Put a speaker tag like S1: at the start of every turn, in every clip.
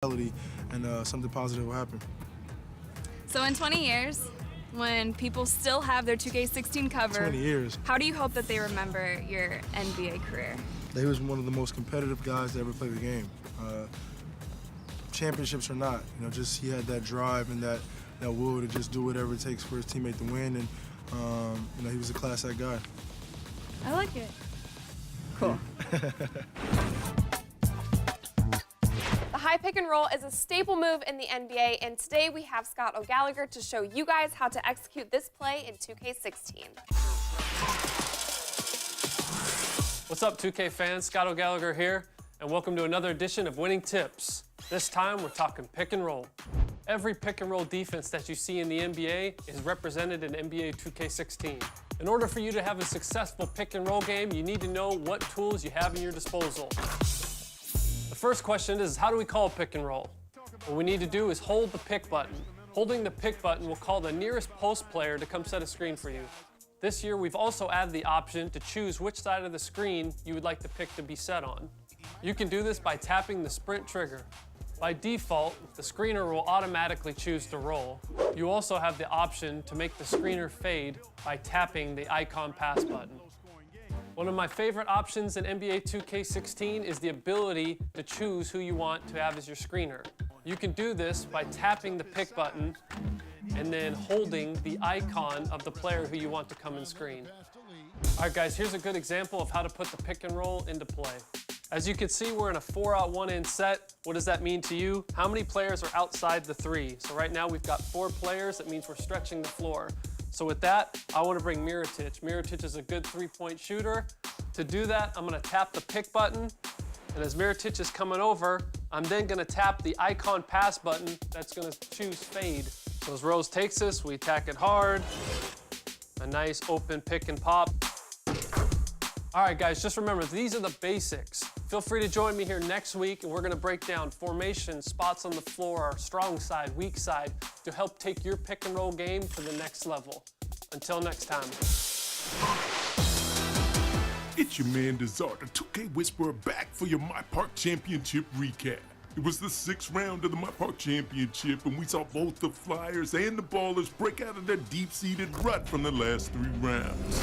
S1: and something positive will happen.
S2: So in 20 years, when people still have their 2K16 cover,
S1: 20 years.
S2: How do you hope that they remember your NBA career?
S1: He was one of the most competitive guys to ever play the game. Championships or not, just he had that drive and that will to just do whatever it takes for his teammate to win, and he was a class act guy.
S2: I like it. Cool.
S3: The high pick and roll is a staple move in the NBA, and today we have Scott O'Gallagher to show you guys how to execute this play in 2K16.
S4: What's up, 2K fans? Scott O'Gallagher here, and welcome to another edition of Winning Tips. This time, we're talking pick and roll. Every pick and roll defense that you see in the NBA is represented in NBA 2K16. In order for you to have a successful pick and roll game, you need to know what tools you have in your disposal. The first question is, how do we call a pick and roll? What we need to do is hold the pick button. Holding the pick button will call the nearest post player to come set a screen for you. This year, we've also added the option to choose which side of the screen you would like the pick to be set on. You can do this by tapping the sprint trigger. By default, the screener will automatically choose to roll. You also have the option to make the screener fade by tapping the icon pass button. One of my favorite options in NBA 2K16 is the ability to choose who you want to have as your screener. You can do this by tapping the pick button and then holding the icon of the player who you want to come and screen. All right, guys, here's a good example of how to put the pick and roll into play. As you can see, we're in a 4-out, 1-in set. What does that mean to you? How many players are outside the 3? So right now we've got 4 players. That means we're stretching the floor. So with that, I want to bring Mirotic. Mirotic is a good 3-point shooter. To do that, I'm going to tap the pick button. And as Mirotic is coming over, I'm then going to tap the icon pass button that's going to choose fade. So as Rose takes this, we attack it hard. A nice open pick and pop. All right, guys, just remember, these are the basics. Feel free to join me here next week, and we're going to break down formation, spots on the floor, our strong side, weak side, to help take your pick and roll game to the next level. Until next time.
S5: It's your man, Desart, the 2K Whisperer, back for your My Park Championship recap. It was the 6th round of the My Park Championship, and we saw both the Flyers and the Ballers break out of their deep-seated rut from the last 3 rounds.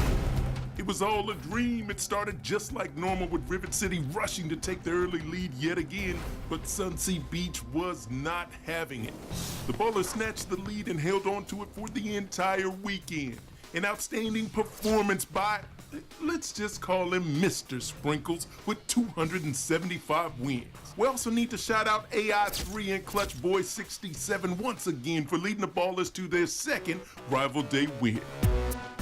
S5: It was all a dream. It started just like normal with Rivet City rushing to take the early lead yet again, but Sunsea Beach was not having it. The Ballers snatched the lead and held on to it for the entire weekend. An outstanding performance by, let's just call him Mr. Sprinkles, with 275 wins. We also need to shout out AI3 and Clutch Boy 67 once again for leading the Ballers to their 2nd rival day win.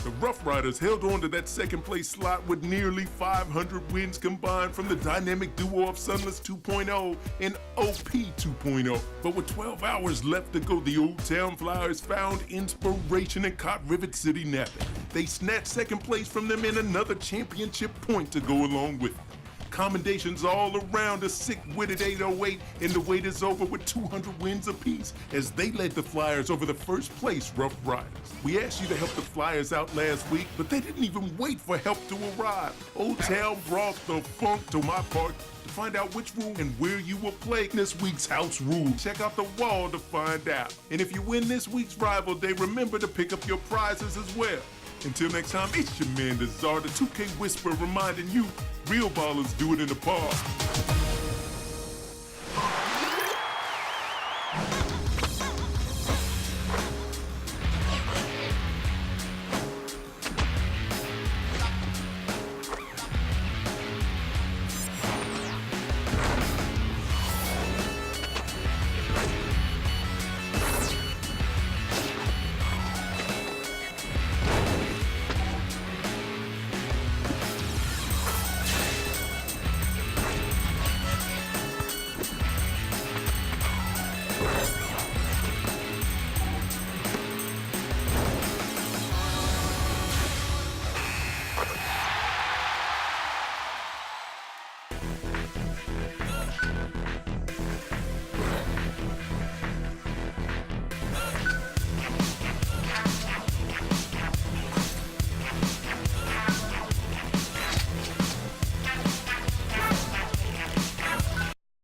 S5: The Rough Riders held on to that 2nd place slot with nearly 500 wins combined from the dynamic duo of Sunless 2.0 and OP 2.0. But with 12 hours left to go, the Old Town Flyers found inspiration and caught Rivet City napping. They snatched 2nd place from them and another championship point to go along with it. Commendations all around a sick-witted 808, and the wait is over with 200 wins apiece as they led the Flyers over the 1st place Rough Riders. We asked you to help the Flyers out last week, but they didn't even wait for help to arrive. Old Town brought the funk to My Park. To find out which room and where you will play this week's house rules, check out the wall to find out. And if you win this week's rival day, remember to pick up your prizes as well. Until next time, it's your man, Desart, the 2K Whisperer, reminding you, real ballers do it in the park.